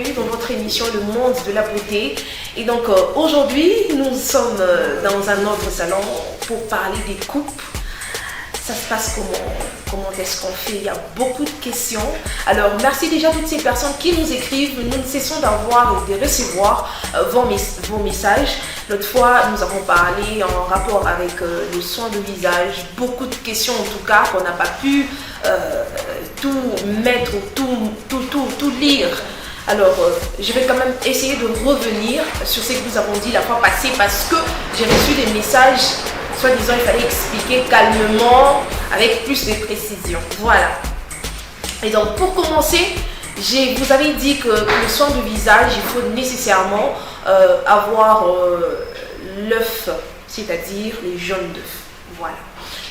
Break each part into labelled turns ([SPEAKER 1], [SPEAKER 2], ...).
[SPEAKER 1] bienvenue dans votre émission Le Monde de la Beauté. Et donc aujourd'hui, nous sommes dans un autre salon pour parler des coupes. Ça se passe comment est-ce qu'on fait? Il y a beaucoup de questions. Alors merci déjà à toutes ces personnes qui nous écrivent. Nous ne cessons d'avoir et de recevoir vos messages. L'autre fois, nous avons parlé en rapport avec le soin de visage. Beaucoup de questions en tout cas qu'on n'a pas pu tout mettre, tout lire. Alors, je vais quand même essayer de revenir sur ce que nous avons dit la fois passée parce que j'ai reçu des messages, soi-disant il fallait expliquer calmement, avec plus de précision. Voilà. Et donc, pour commencer, vous avez dit que le soin de visage, il faut nécessairement avoir l'œuf, c'est-à-dire les jaunes d'œufs. Voilà.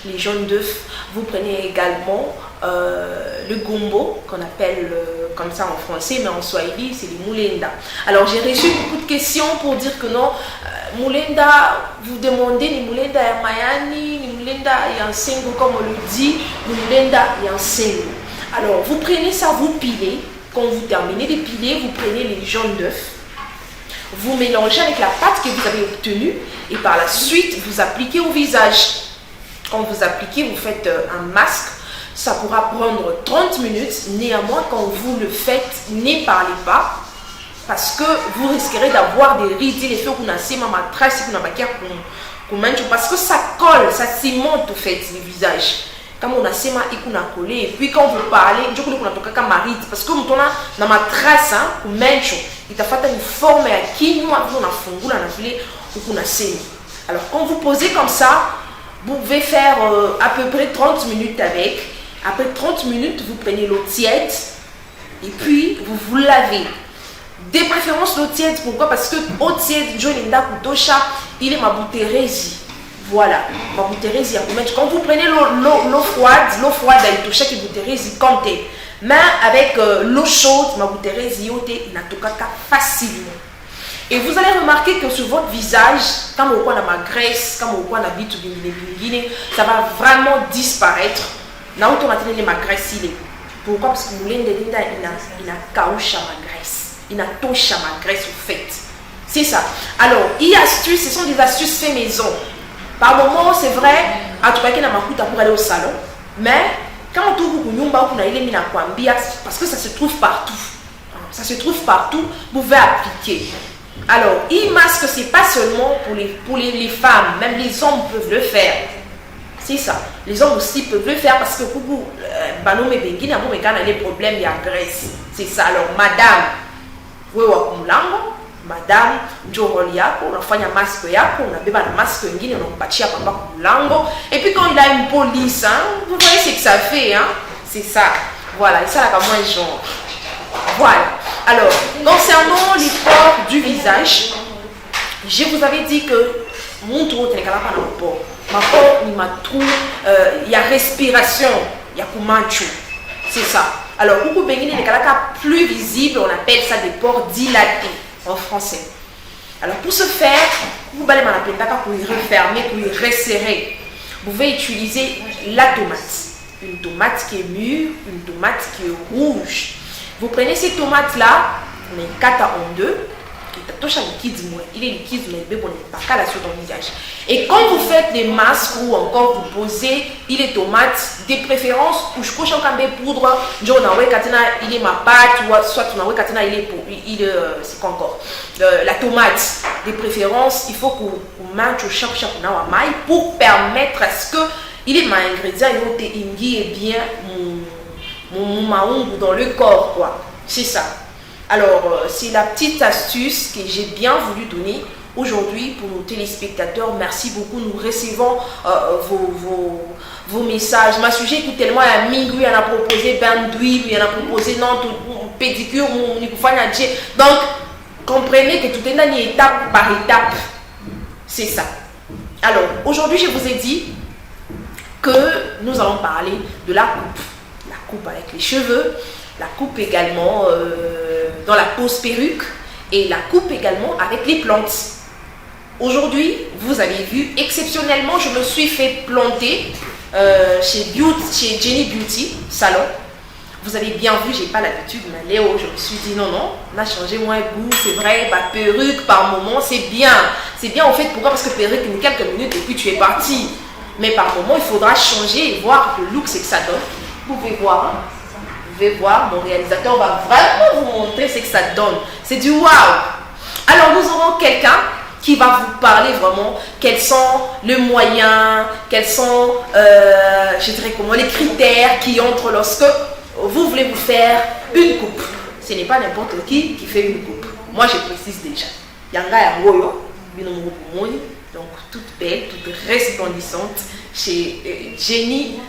[SPEAKER 1] Les jaunes d'œufs, vous prenez également le gombo, qu'on appelle comme ça en français, mais en swahili, c'est les moulenda. Alors, j'ai reçu beaucoup de questions pour dire que non, moulenda, vous demandez les moulenda et mayani, les moulenda et en sengo, comme on le dit, les moulenda et en sengo. Alors, vous prenez ça, vous pilez. Quand vous terminez de piler, vous prenez les jaunes d'œufs. Vous mélangez avec la pâte que vous avez obtenue et par la suite, vous appliquez au visage. Quand vous appliquez, vous faites un masque. Ça pourra prendre 30 minutes. Néanmoins, quand vous le faites, ne parlez pas. Parce que vous risquerez d'avoir des rides. Les faits qu'on a ces matraces, parce que ça colle, ça cimente au fait le visage. Quand on a ces mains, on a collé. Et puis quand vous parlez, je crois qu'on a toqué comme maride. Parce que on a dans ma trace, il t'a fait une forme à qui nous avons un fond, on a appelé ou qu'on a ces. Alors quand vous posez comme ça, vous pouvez faire à peu près 30 minutes avec. Après 30 minutes, vous prenez l'eau tiède et puis vous vous lavez. De préférence l'eau tiède, pourquoi? Parce que l'eau tiède, il est ma bouterésie. Voilà, ma bouterésie. Quand vous prenez l'eau froide, elle touche qui bouterésie comme t'es. Mais avec l'eau chaude, ma bouterésie, il n'a tout cas facilement. Et vous allez remarquer que sur votre visage, quand on a ma graisse, quand on a ça va vraiment disparaître. Là où on a ma graisse, il est. Pourquoi? Parce que il a caouché ma graisse. Il a touché ma graisse au fait. C'est ça. Alors, astuces, ce sont des astuces fait maison. Par moment, c'est vrai, à tout cas, qu'il y a ma coûte pour aller au salon. Mais quand on trouve parce que ça se trouve partout. Ça se trouve partout, vous pouvez appliquer. Alors, masque, ce n'est pas seulement pour les femmes, même les hommes peuvent le faire. C'est ça. Les hommes aussi peuvent le faire parce que pour vous, les problèmes, il y a graisse. C'est ça. Alors, madame, on a fait un masque, on a un masque, et puis quand il a une police, vous voyez ce que ça fait. C'est ça. Voilà, et ça, là, comme un genre. Voilà. Alors, concernant les pores du visage, je vous avais dit que mon trou n'est pas dans le port. Ma port, il y a respiration, il y a kumanchu. C'est ça. Alors, où il est plus visible, on appelle ça des pores dilatés en français. Alors, pour ce faire, vous allez pour y refermer, pour y resserrer. Vous pouvez utiliser la tomate. Une tomate qui est mûre, une tomate qui est rouge. Vous prenez ces tomates-là, on les quatre en deux. Il est liquide, mais on n'est pas qu'à la sur ton visage. Et quand vous faites des masques ou encore vous posez, il est tomate, de préférence, ou je coche un poudre, il est ma pâte, ou soit il est c'est quoi encore la tomate, de préférence, il faut qu'on mange au chaque maille pour permettre à ce que il est ma ingrédient et bien mon maungu dans le corps, quoi. C'est ça. Alors, c'est la petite astuce que j'ai bien voulu donner aujourd'hui pour nos téléspectateurs. Merci beaucoup. Nous recevons vos messages. Ma sujet écoute tellement à Mingu, il y en a proposé bain d'huile, il y en a proposé non, pédicure, donc, comprenez que tout est dans étape par étape. C'est ça. Alors, aujourd'hui, je vous ai dit que nous allons parler de la coupe. La coupe avec les cheveux, la coupe également dans la pose perruque et la coupe également avec les plantes. Aujourd'hui, vous avez vu, exceptionnellement, je me suis fait planter chez Jenny Beauty Salon. Vous avez bien vu, j'ai pas l'habitude, mais Léo, je me suis dit non, on a changé moins goût, c'est vrai, perruque par moment, c'est bien. C'est bien en fait, pourquoi? Parce que perruque, une quelques minutes et puis tu es parti. Mais par moment, il faudra changer et voir le look, c'est que ça donne. Vous pouvez voir, hein? Vous pouvez voir, mon réalisateur va vraiment vous montrer ce que ça donne. C'est du waouh! Alors nous aurons quelqu'un qui va vous parler vraiment quels sont les moyens, quels sont, je dirais comment, les critères qui entrent lorsque vous voulez vous faire une coupe. Ce n'est pas n'importe qui fait une coupe. Moi, je précise déjà. Yanga Yangoyo, donc toute belle, toute resplendissante chez Jenny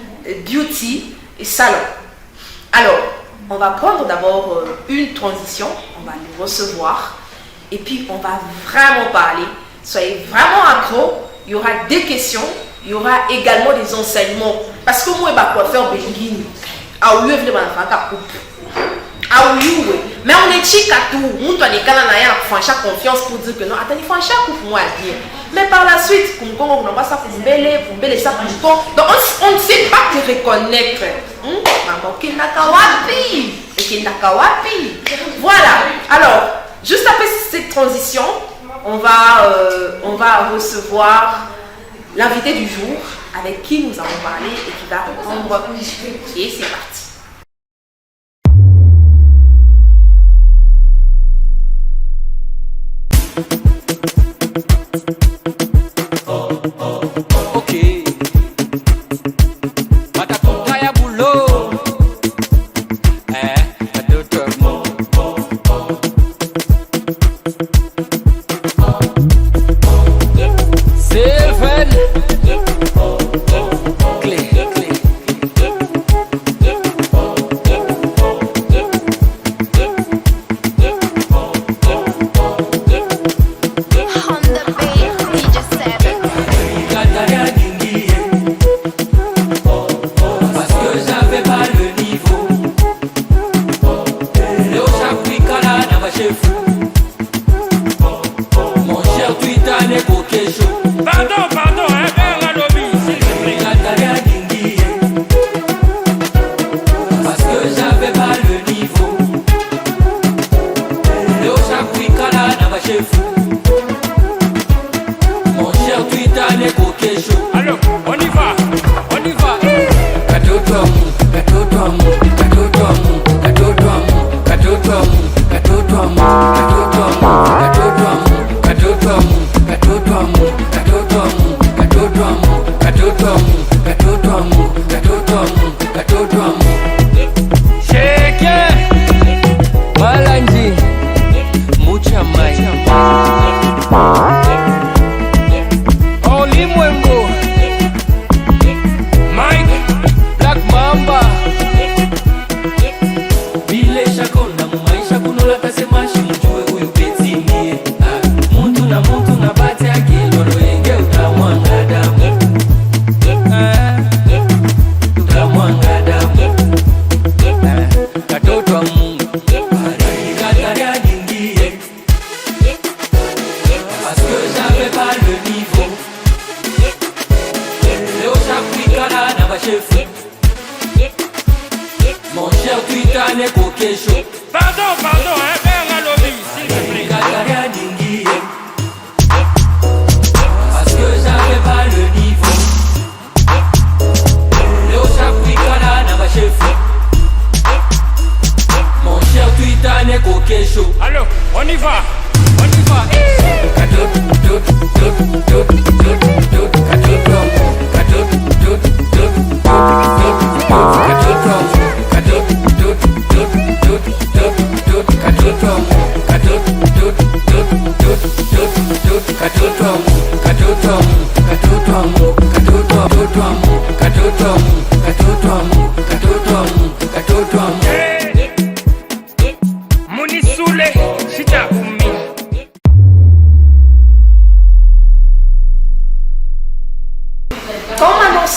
[SPEAKER 1] Beauty et Salon. Alors, on va prendre d'abord une transition, on va les recevoir et puis on va vraiment parler. Soyez vraiment accro, il y aura des questions, il y aura également des enseignements. Parce que moi, je vais faire Benguine. Ah oui, je vais faire coupe. Ah oui, oui. Mais on est chic à tout. On doit les canadiens faire confiance pour dire que non, attendez, il faut un chat pour moi à dire. Mais par la suite, comme on n'a pas ça pour bêler ça pour toi. Donc on ne sait pas te reconnaître. Maman, qui n'a qu'à wapi. Et qui n'a qu'à wapi. Voilà. Alors, juste après cette transition, on va recevoir l'invité du jour avec qui nous allons parler et qui va répondre. Et c'est parti.
[SPEAKER 2] Ok. Matapunga ya boulot. Sylvain. Clé.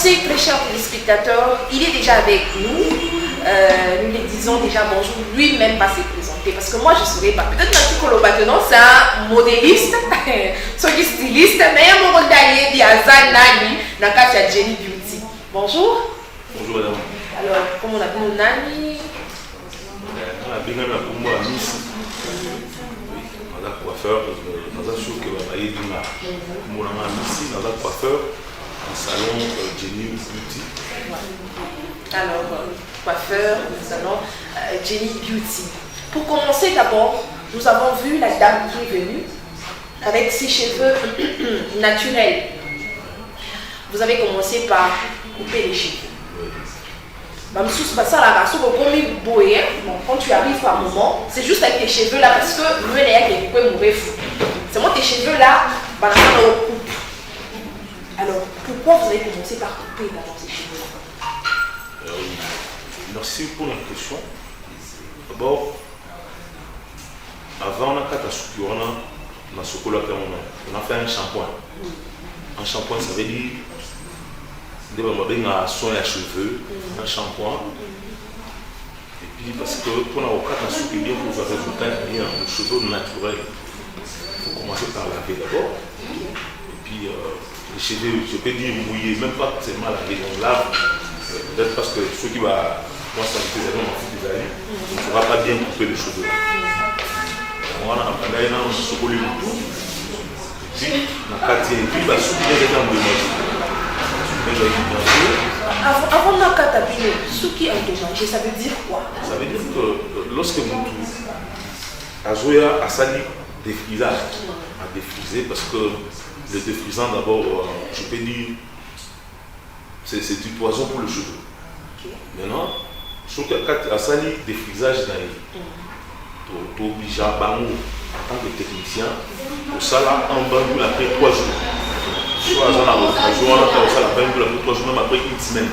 [SPEAKER 1] Très chers téléspectateurs, il est déjà avec nous. Nous lui disons déjà bonjour, lui-même va se présenter parce que moi je ne saurais pas. Peut-être que Natiko maintenant c'est un modéliste, c'est styliste, mais il y a un modèle qui est Jenny Beauty. Bonjour.
[SPEAKER 3] Bonjour madame.
[SPEAKER 1] Alors, comment on appelle Nani?
[SPEAKER 3] a bien pour moi Miss. Dans un coiffeur, dans un show que va aller d'une mon ici dans un coiffeur, un salon Jenny Beauty.
[SPEAKER 1] Alors, coiffeur, salon Jenny Beauty. Pour commencer d'abord, nous avons vu la dame qui est venue avec ses cheveux naturels. Vous avez commencé par couper les cheveux. Quand tu arrives par moment, c'est juste avec tes cheveux là parce que nous c'est moi tes cheveux là, coupe. Alors pourquoi vous avez commencé par couper d'abord ces cheveux là?
[SPEAKER 3] Merci pour la question. D'abord, avant on a fait un shampoing. Un shampoing, ça veut dire un soin à cheveux, un shampoing. Et puis parce que pour la bien pour faire résultat bien le cheveu naturel, il faut commencer par laver d'abord. Et puis les cheveux, je peux dire mouillés, même pas seulement laver, on lave. Peut-être parce que ceux qui va, moi ça me fait des années, on ne pourra pas bien couper les cheveux. On a appris à se coller le tout. Et puis, on a ceux qui viennent d'endommager.
[SPEAKER 1] Avant de catabiner, ce qui est endommagé, ça veut dire quoi?
[SPEAKER 3] Ça veut dire que lorsque vous Azoya a sali défrisage, à défriser parce que le défrisant d'abord, je peux dire, c'est du poison pour le cheveu. Maintenant, ce qui a sali défrisage, tu obliges à Bango en tant que technicien, pour ça là, en Bango après 3 jours. Soit on a après 3 jours, même après une semaine.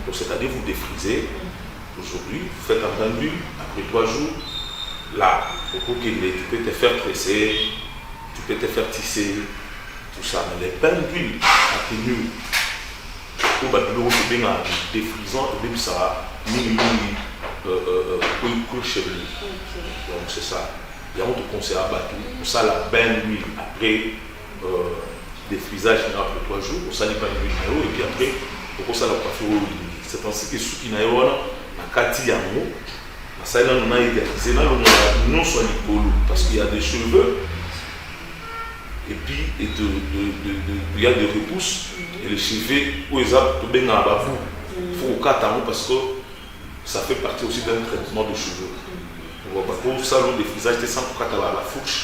[SPEAKER 3] Donc c'est-à-dire vous défrisez. Aujourd'hui, vous faites un bain d'huile, après 3 jours, là, tu peux te faire tresser, tu peux te faire tisser, tout ça. Mais les bains d'huile atténués, au babylone, c'est bien défrisant, et même ça pour chevelu. Donc c'est ça. Il y a un autre conseil à battre. Pour ça, la bain d'huile, après défrisage après 3 jours, pour ça, il n'y a pas d'huile, et puis après, pour ça, la coiffure, c'est ainsi que ce qui n'a pas de yamo, ça il a idéalisé non soit Nicolo parce qu'il y a des cheveux et puis il y a des repousses et les cheveux où ils ont bien à la boue. Il faut au cas parce que ça fait partie aussi d'un traitement de cheveux. Pour ça le défrisage c'est sans pour la fourche,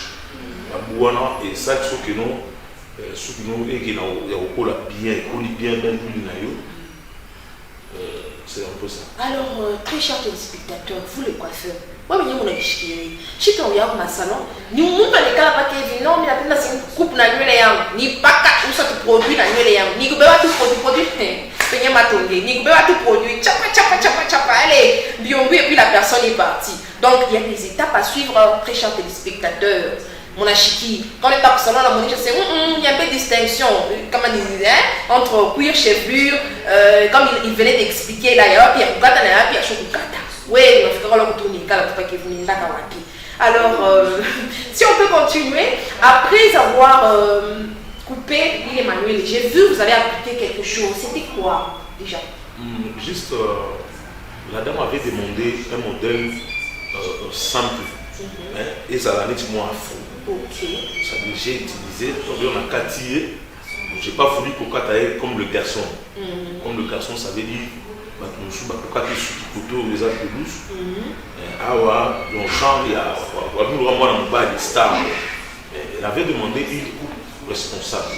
[SPEAKER 3] la bouana et ça ce que nous et qui n'a bien bien c'est un peu ça.
[SPEAKER 1] Alors, très chers téléspectateurs, vous les coiffeurs, moi je suis chiqué. Si tu regardes ma salon, nous ne pouvons pas dire non, mais la coupe na nuit ni pas où ça te produit na nuit ni que tout produit peigner ma tongue, ni que tout produit chapa allez, bien et puis la personne est partie. Donc il y a des étapes à suivre, très chers téléspectateurs. Mon achiki, quand on est pas salon, la monnaie, c'est il y a un peu de distinction, comme on disait, entre cuir, chevelure, comme il venait d'expliquer là, il y a un gata, il y a un chokukata. Oui, on fait le retourner, alors, si on peut continuer, après avoir coupé l'huile Emmanuel, j'ai vu vous avez appliqué quelque chose. C'était quoi déjà?
[SPEAKER 3] Juste, la dame avait demandé un modèle simple. Et ça l'a mis moi à fond. Ça veut dire j'ai utilisé, on a catillé. Je n'ai pas voulu pour catailler comme le garçon. Comme le garçon, ça veut dire pour catailler sur le couteau, les arbres de douce. On change, il y a un bas de star. Elle avait demandé une coupe responsable.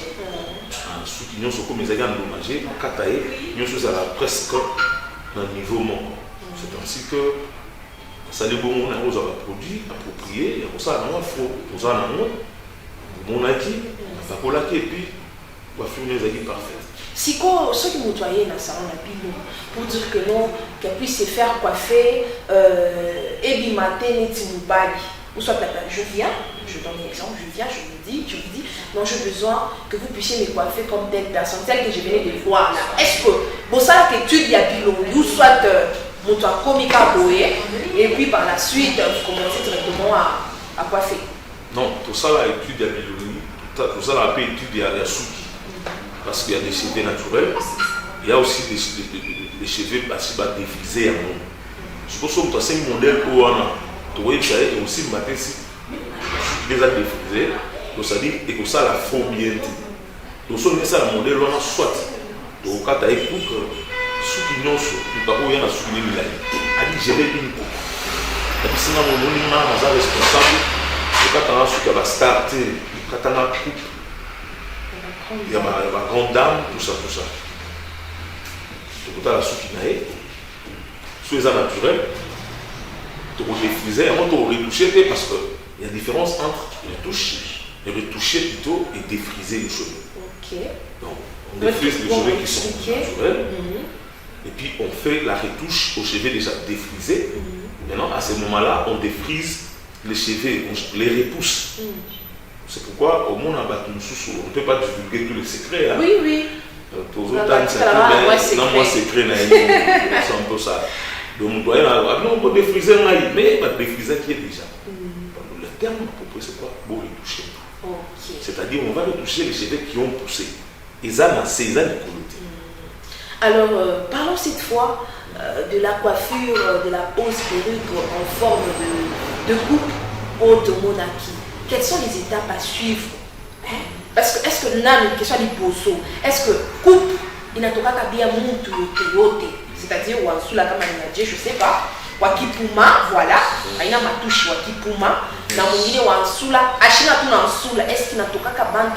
[SPEAKER 3] Ceux qui sont comme les agents endommagés, pour catailler, nous sommes presque dans le niveau mon. C'est ainsi que ça les bons on a produit approprié, il y a ça dans faux, pour ça dans mon acquis, ça pour l'acquis et puis on va finir les acquis parfaits.
[SPEAKER 1] Si ceux qui nous voyaient dans le salon pour dire que non, qu'elle puisse se faire coiffer et du matin ou soit je viens, je donne un exemple, je viens, je vous dis, non j'ai besoin que vous puissiez me coiffer comme telle personne, telle que je venais de voir là. Est-ce que bon ça l'étude il y a bilon ou soit mon toit comique à boyer et puis par la suite vous commencez directement à coiffer?
[SPEAKER 3] Non, tout ça là étude il y a bilon, tout ça là étude il y a souki parce qu'il y a des cheveux naturels, il y a aussi des cheveux défrisés à nous. Je pense que c'est un modèle où on a tu vois, et aussi matin, si déjà défrisé, donc ça dit, et que ça la faut bien. Donc ça la modèle, on a soit, donc quand tu as écouté, sous qui n'ont pas où il y a un souvenir de la vie, a dit gérer une coupe. Et puis sinon, mon nom, on est responsable, quand tu as un souvenir qui va starter, quand tu as un coupe, il y a ma grande dame, tout ça. Donc tu as la souvenir, sous les arts naturels, tu vas défriser, avant tu vas retoucher, parce qu'il y a une différence entre retoucher plutôt et défriser les cheveux.
[SPEAKER 1] Ok.
[SPEAKER 3] Donc, on défrise les cheveux qui sont naturels. Et puis on fait la retouche aux cheveux déjà défrisés. Maintenant, à ce moment-là, on défrise les cheveux, on les repousse. C'est pourquoi au monde, on ne peut pas divulguer tous les secrets. Hein.
[SPEAKER 1] Oui.
[SPEAKER 3] Pour autant, c'est un secret. C'est un peu ça. Donc, on peut défriser, mais on défriser qui est déjà. Le terme approprié, c'est quoi? Pour retoucher.
[SPEAKER 1] Okay.
[SPEAKER 3] C'est-à-dire, on va retoucher les cheveux qui ont poussé. Ils ont assez, ils ont décolleté.
[SPEAKER 1] Alors, parlons cette fois de la coiffure, de la pose perruque en forme de coupe haute monarchie. Quelles sont les étapes à suivre? Parce que, est-ce que une question de poso, est-ce que coupe, il n'a pas bien monter c'est-à-dire, ou en sous la caméra, je ne sais pas, Wakipuma, voilà, il y a ma touche Wakipuma, dans mon idée, ou en sous la, achina tout en sous la, est-ce qu'il n'a pas bande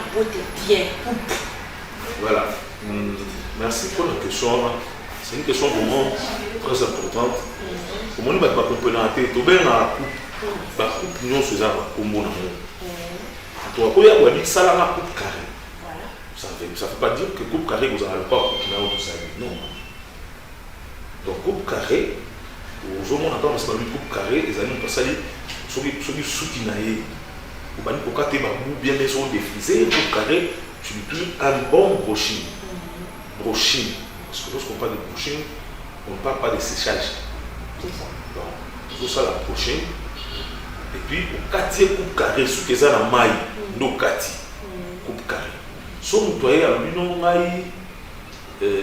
[SPEAKER 1] bien coupe?
[SPEAKER 3] Voilà. Merci pour la question. C'est une question vraiment très importante. Comment nous va complémenter? Tu bien la coupe, la coupe nous faisons un combo dans le. Tu vois, il y a ça la coupe carrée. Ça ne veut pas dire que coupe carrée vous n'allez pas couper tout ça. Non. Donc coupe carrée, aujourd'hui on entend parce que la coupe carrée, les amis ont passé sur les soutinaïs. Ou bien pour quand tu bien les os défrisés, coupe carrée, tu utilises un bon brushing. Brushing. Parce que lorsqu'on parle de brushing, on ne parle pas de séchage.
[SPEAKER 1] C'est ça.
[SPEAKER 3] Donc, il faut ça la brushing. Et puis, au quartier coupe carré, ce que ça la maille, nos quartiers, coupe carré. Si on doit aller à l'union maille,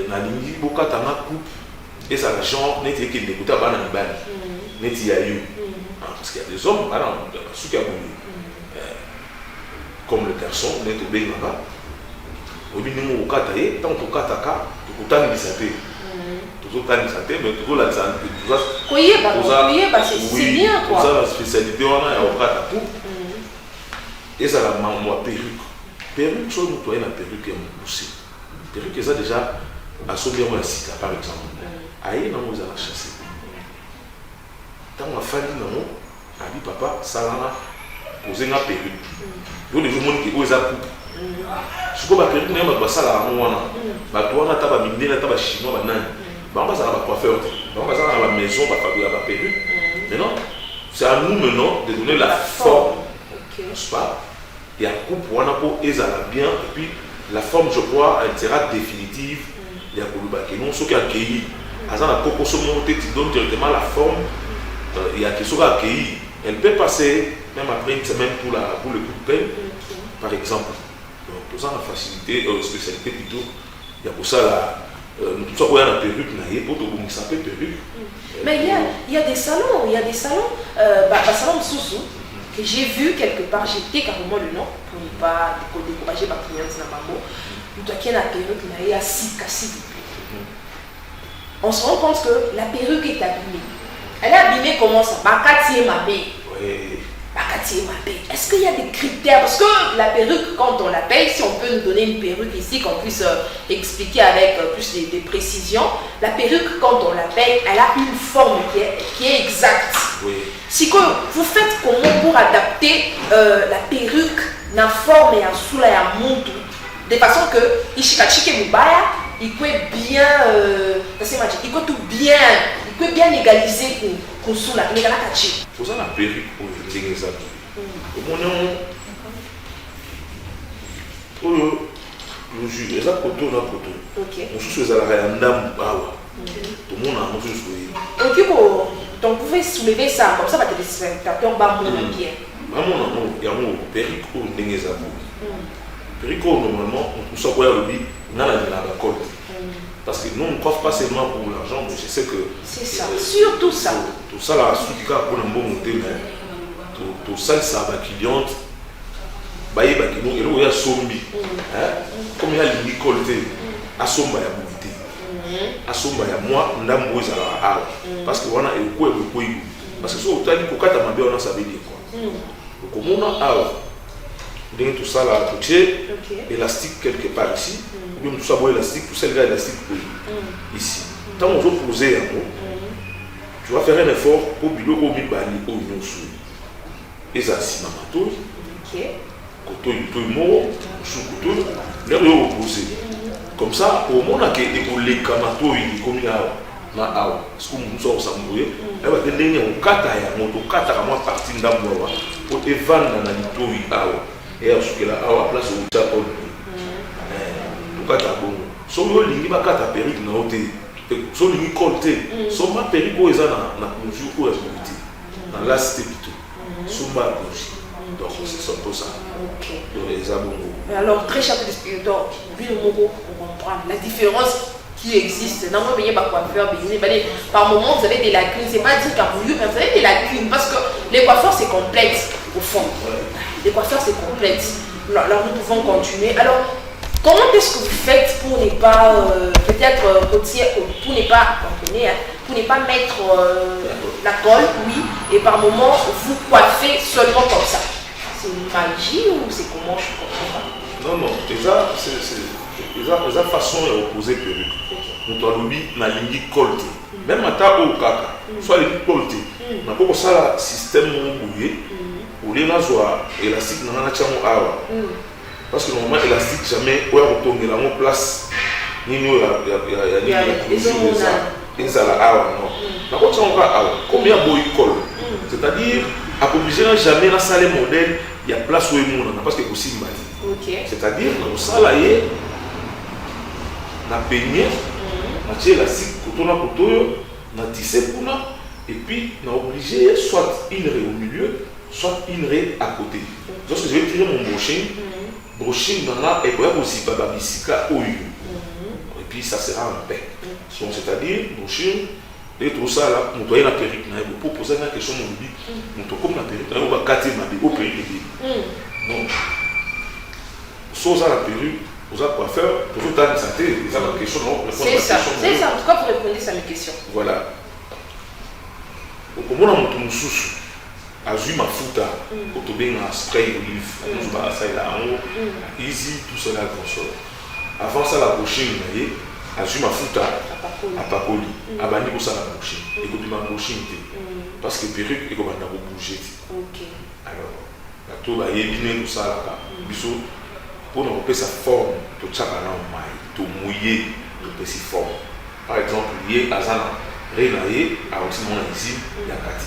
[SPEAKER 3] na ligne, beaucoup de coupe, et ça la genre, n'est-ce qu'il n'écoute pas dans le bain, n'est-ce qu'il y a eu. Parce qu'il y a des hommes, par exemple, ceux qui ont comme le garçon, n'est-ce qu'il y a là-bas. Au minimum, au kataye, tant que kataka, tu peux t'en disserter. Toujours t'en disserter, mais toujours la disserter.
[SPEAKER 1] C'est bien quoi.
[SPEAKER 3] Ça, la spécialité, on a au kataku. Et ça, la perruque. Perruque, soit nous toyons la perruque et on pousse. Perruque, ça déjà, à son bien, on a sika, par exemple. Aïe, non, vous allez chasser. Tant qu'on a fallu, non, a dit papa, ça l'a posé une perruque. Il y a des gens qui osent la coupe. Je crois que les gens qui ça là, chinois, la coiffeur, la maison, la perruque. Maintenant, c'est à nous maintenant de donner la forme, n'est-ce pas? Et à coupe, on a pour bien, et puis la forme, je crois, elle sera définitive. Il y a non, ceux qui accueilli, tu donnes directement la forme. Il y a qui sont accueillis. Elle peut passer, même après une semaine, pour le coup de peine, par exemple. Donc, tout ça, la facilité, spécialité plutôt, il y a pour ça là, tout ça, il y a la perruque, pour tout ça peut perruque.
[SPEAKER 1] Mais il y a des salons, salon Soussou, que j'ai vu quelque part, j'ai dit carrément le nom, pour ne pas décourager ma cliente dans ma mot, il y a la perruque, il y a 6 cassis. On se rend compte que la perruque est abîmée. Elle est abîmée comment ça? Bakati ma baie. Oui. Est-ce qu'il y a des critères? Parce que la perruque, quand on la paye, si on peut nous donner une perruque ici, qu'on puisse expliquer avec plus de précision, la perruque, quand on la paye, elle a une forme qui est exacte.
[SPEAKER 3] Oui.
[SPEAKER 1] Si que vous faites comment pour adapter la perruque, la forme et en soula et en montou, de façon que Ishikachike Mubaya, il peut bien, il peut tout bien, il peut bien égaliser pour soula, il
[SPEAKER 3] faut ça la perruque pour les exemples. Pour le jus, les apôtres, on se fait la réandam, tout le monde a mangé ce
[SPEAKER 1] que donc vous pouvez soulever ça, comme ça va te laisser un bien.
[SPEAKER 3] Maman, il y a un perruque pour les exemples. Perico, normalement, on peut savoir le but, on a la colle. Parce que nous, on ne coiffe pas seulement pour l'argent, mais je sais que.
[SPEAKER 1] C'est ça, surtout ça.
[SPEAKER 3] Tout ça, là, surtout pour un bon monté, mais tout ça, ça va cliente. Bah, il y a sombi. Comme il y a l'unicolté, à somba, il y a mouvité. À somba, il y a moi, on a moué à la parce que on a eu quoi, parce que si on a dit qu'on a bien, on a savé dire quoi. Donc, on a tout ça là, élastique quelque part ici. Tout ça, élastique, tout ça, le gars élastique ici. Tant on veut poser un mot, tu vas faire un effort pour bilo au mi-bani au nyonsu. Et ça, c'est ma matou. Koto il mort, sous koto, l'air de reposer. Comme ça, au moment où les kamato il comme il y a na awa, parce que nous sommes samoué, elle va donner un kata ya moto kata comme partie d'amboa pour te vendre dans l'itoui awa. Et à ce que là, awa place au Japon. Kata bon. So yo lingi ba kata perique na hote. So lingi colté. So ma perique ko eza na mesure ko responsabilité. Dans la cité plutôt. So ma bougie. Donc c'est un peu ça. OK. Donc les abonnés.
[SPEAKER 1] Alors très cher téléspectateurs, on comprend la différence qui existe. Non, moi, pas coiffeur, par moment, vous avez des lacunes. C'est pas dire qu'à vous, mais vous avez des lacunes parce que les coiffeurs, c'est complexe au fond. Les coiffeurs, c'est complexe. Alors, nous pouvons continuer. Alors, comment est-ce que vous faites pour ne pas, peut-être, pour ne pas, pour ne pas mettre la colle, oui, et par moment, vous coiffez seulement comme ça? C'est une magie ou c'est comment je comprends pas?
[SPEAKER 3] Non, déjà, c'est la façon de reposer perruque. Nous avons dit na ligne colté. Même à ta au kaka, soit les colté. Na pas ça système mouillé. Ou les nazoa élastique na na chamo awa. Parce que normalement élastique jamais on retourner la mon place. Ni nous il ça la awa non. Na pas chamo awa. Combien boy colle. C'est-à-dire à obligé jamais na salle modèle, il y a place où il monte parce que aussi mali.
[SPEAKER 1] OK.
[SPEAKER 3] C'est-à-dire na salaye na peigné na tia élastique koto na koto na tissé kuna et puis na obligé soit une raie au milieu soit une raie à côté. Lorsque je vais tirer mon brushing nana et pour aussi baba bisika oyo et puis ça sera en paix. Donc c'est-à-dire brushing et tout ça là mon doyen la perruque na pour poser une question mon bibi mon to comme la perruque on va cater ma bibi au perruque. Donc so ça la perruque vous avez quoi faire pour tout à santé, ils ont une question.
[SPEAKER 1] C'est ça, c'est ça. En tout cas, pour répondre à mes questions.
[SPEAKER 3] Voilà. Donc, comme on a mon sous, à jouer ma fouta, pour te bien un spray olive, on se bat à ça et là en haut, easy, tout ça là console. Avant ça, la prochaine, à jouer ma fouta, à Pacoli, à bannir pour ça la prochaine. Et que tu m'as prochaine, parce que perruque est comme un peu bougé.
[SPEAKER 1] Ok.
[SPEAKER 3] Alors, la tour, il y a bien tout ça là, bisous. Pour nous repérer sa forme, tout ça va tout mouiller, tout sa forme. Par exemple, il y a Azana, Renaïe, à Otimon ici, il y a Kati.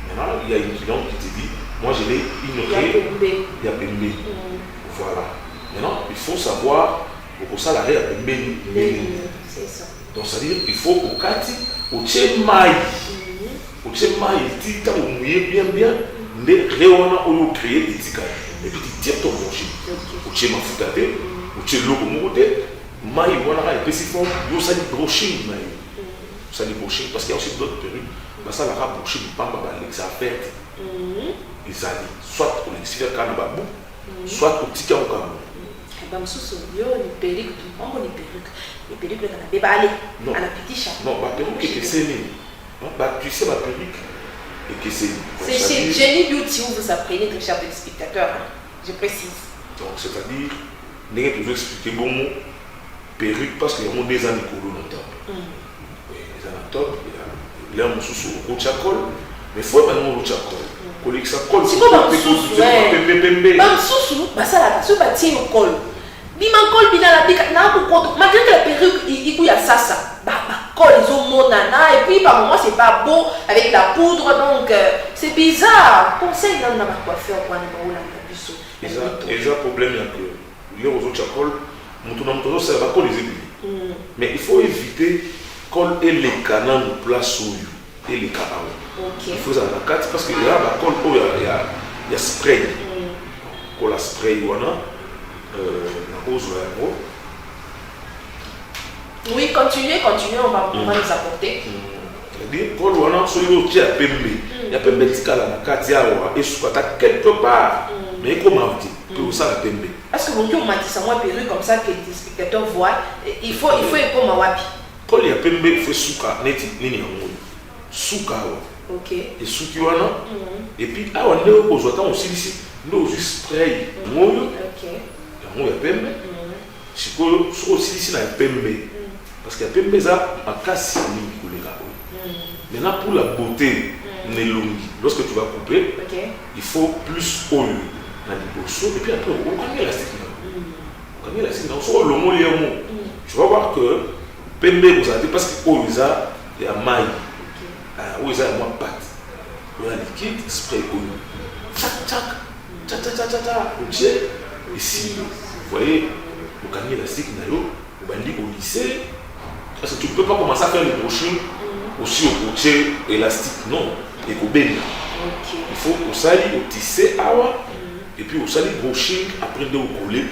[SPEAKER 3] Maintenant, il y a une cliente qui te dit, moi je l'ai ignoré, il y a Pembe. Voilà. Maintenant, il faut savoir, pour ça, la Ré a Pembe.
[SPEAKER 1] C'est ça.
[SPEAKER 3] Donc, c'est-à-dire, il faut au Kati, au Tchemaï. Au Tchemaï, il dit, quand vous mouillez bien, les Réona ont créé des ticailles. Et puis tu tires ton rocher. Tu es ma foutate, tu es l'eau moté, maï, voilà, et puis c'est fort, il y a des brochings, ça des brochings, parce qu'il y a aussi d'autres perruques, mais ça la rapproche du pamba, ça fait. Ils allaient soit au l'extérieur Kanababou, soit au Tika au Kabou.
[SPEAKER 1] Les perruques, les perruques, les perruques, à la petite chat.
[SPEAKER 3] Non, ma perruque est que c'est tu sais ma perruque.
[SPEAKER 1] C'est chez Jenny Beauty où vous apprenez, très chers téléspectateurs, je précise.
[SPEAKER 3] Donc, c'est-à-dire, nous devons expliquer bon mot, perruque, parce qu'il y a des années dans le top. Les anatomes, il y a un sous au chacol, mais il faut pas nous au chacol. Collègue ça colle,
[SPEAKER 1] c'est comme un sous-sous. Un sous-sous, ça là, ça va tirer au col. Bimancol, binala, malgré que la perruque, il y a ça. Ils ont mon nana et puis par moment c'est pas beau avec la poudre donc c'est bizarre. Conseil dans ma coiffeur pour aller là
[SPEAKER 3] et le problème c'est que les autres chacols mon ça va coller les aiguilles. Mais il faut éviter col et les canaux en place et les canaux. Il faut ça la carte parce que là la colle il y a spray. Colle spray voilà la cause
[SPEAKER 1] Oui, continuez, on va nous apporter.
[SPEAKER 3] Quand on a celui qui a pembe, il y a pembe qui a la katia et ce quelque part, mais comment on dit que ça la pembe.
[SPEAKER 1] Est-ce que vous m'a dit ça moi perruque comme ça que les spectateurs voient? Il faut éco ma wapi.
[SPEAKER 3] Quand il y a pembe, il faut souka neti nini amour. Souka.
[SPEAKER 1] Ok.
[SPEAKER 3] Et souki wana. Et puis ah on est au jotant aussi ici, nous juste spray. Moyo.
[SPEAKER 1] Ok.
[SPEAKER 3] Il y a pembe. Si quoi aussi ici na pembe. Parce qu'il y a pembe ça en casse ni coulera. Maintenant, pour la beauté, lorsque tu vas couper, il faut plus oil dans les bossos. Et puis après, on connaît la séquence. On connaît la séquence. On le mot tu vas voir que pembe vous avez parce que il y a maille. Il y a moins pâte. Il y a liquide, spray oil. Tchac. Ici, vous voyez, vous connaissez la séquence. Vous allez au lycée. Parce que tu ne peux pas commencer à faire le brushing aussi au côté élastique, non. Et au ben. Il faut au sali, au tisser, et puis au sali brushing, après de coller,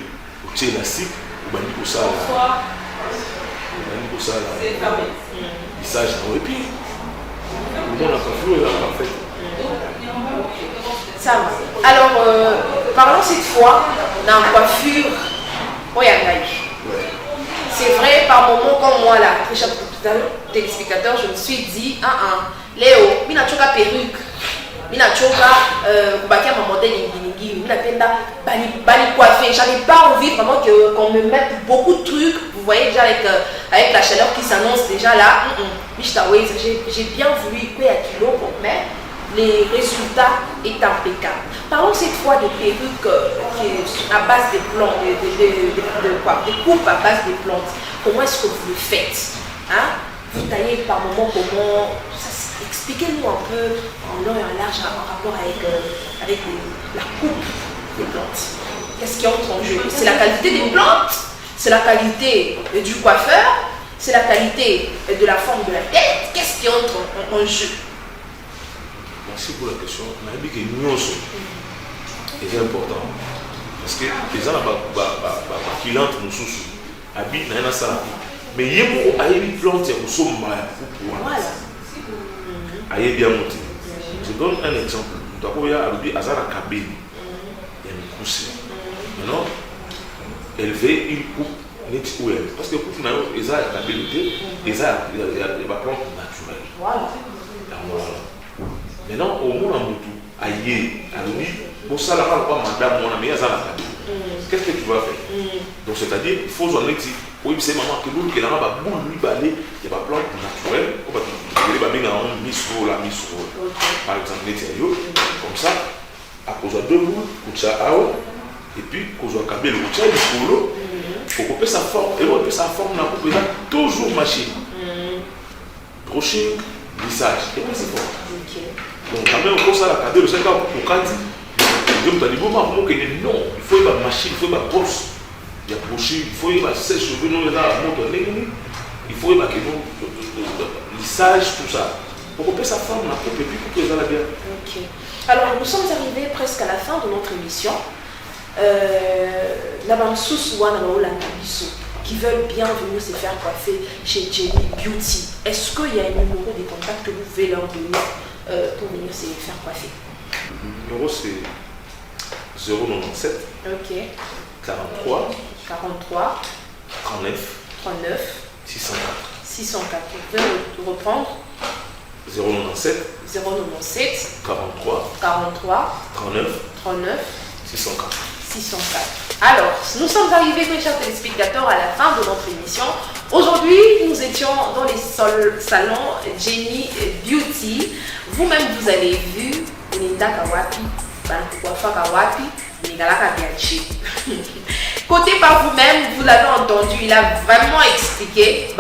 [SPEAKER 3] au côté élastique, au bani au sali. Au sali. Lissage, et puis, le monde a pas fait, parfait.
[SPEAKER 1] Ça va. Alors, parlons cette fois d'un coiffure Oyangaï. C'est vrai, par moment, comme moi, là, très cher téléspectateur, je me suis dit, Léo, mina choka perruque, mina choka bakia ma modèle ingini, mina penda bani coiffé. J'avais pas envie vraiment qu'on me mette beaucoup de trucs. Vous voyez déjà avec la chaleur qui s'annonce déjà là. J'ai bien voulu couper à kilo, mais les résultats est impeccable. Parlons cette fois de perruques à base de plantes, de coupes à base de plantes. Comment est-ce que vous le faites? Vous taillez par moment comment? Expliquez-nous un peu en long et en large en rapport avec la coupe des plantes. Qu'est-ce qui entre en jeu? C'est la qualité des plantes? C'est la qualité du coiffeur? C'est la qualité de la forme de la tête? Qu'est-ce qui entre en jeu?
[SPEAKER 3] Merci pour la question. On a dit que nous sommes. C'est important. Parce que les gens qui l'entrent nous sous habitent dans ça. Mais il y a des plantes qui sont voilà. Aïe bien monté. Je donne un exemple. D'abord, il y a Azara Kabé. Il y a une poussée. Maintenant, elle fait une coupe nette ou elle. Parce que pour que les Azara Kabé, les Azara plantes naturelles. Voilà. Maintenant, au monde en Moutou, aïe, pour ça, la femme, pas madame, mon ami, Azara Kabé. Qu'est-ce que tu vas faire? Donc, c'est-à-dire, il faut en être. Oui, c'est maman que l'eau qui est là, il y a des plantes naturelles. Il y a des par exemple, comme ça, à cause de deux boules, et puis, à cause de cabelle, il faut couper sa forme. Et on peut sa forme, on a toujours machine. Brushing, lissage, et puis c'est fort. Donc, quand même, on peut ça la cabelle, c'est quand on dit, non, il faut une machine, il faut une brosse. Il y a brushing, il faut une sèche, il faut une lissage, tout ça. Pour couper sa forme, on a coupé, puis pour que ça la bien.
[SPEAKER 1] Ok. Alors, nous sommes arrivés presque à la fin de notre émission. Qui veulent bien venir se faire coiffer chez Jenny Beauty. Est-ce qu'il y a un numéro de contact que vous pouvez leur donner pour venir se faire coiffer?
[SPEAKER 3] Le numéro c'est 097 43 39 604.
[SPEAKER 1] Vous pouvez reprendre
[SPEAKER 3] 097 43 39 604.
[SPEAKER 1] Alors, nous sommes arrivés, mes chers téléspectateurs, à la fin de notre émission. Aujourd'hui, nous étions dans les salons Jenny Beauty. Vous-même, vous avez vu Linda Kawapi, Wafa Kawapi, Nigalaka Bianchi. Côté par vous-même, vous l'avez entendu, il a vraiment expliqué.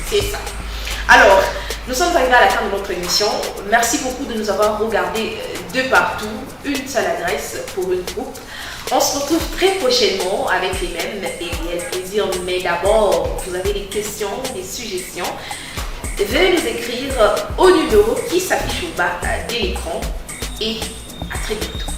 [SPEAKER 1] C'est ça. Alors, nous sommes arrivés à la fin de notre émission. Merci beaucoup de nous avoir regardés de partout. Une seule adresse pour une groupe. On se retrouve très prochainement avec les mêmes et réels plaisirs. Mais d'abord, vous avez des questions, des suggestions. Veuillez nous écrire au numéro qui s'affiche au bas de l'écran. Et à très bientôt.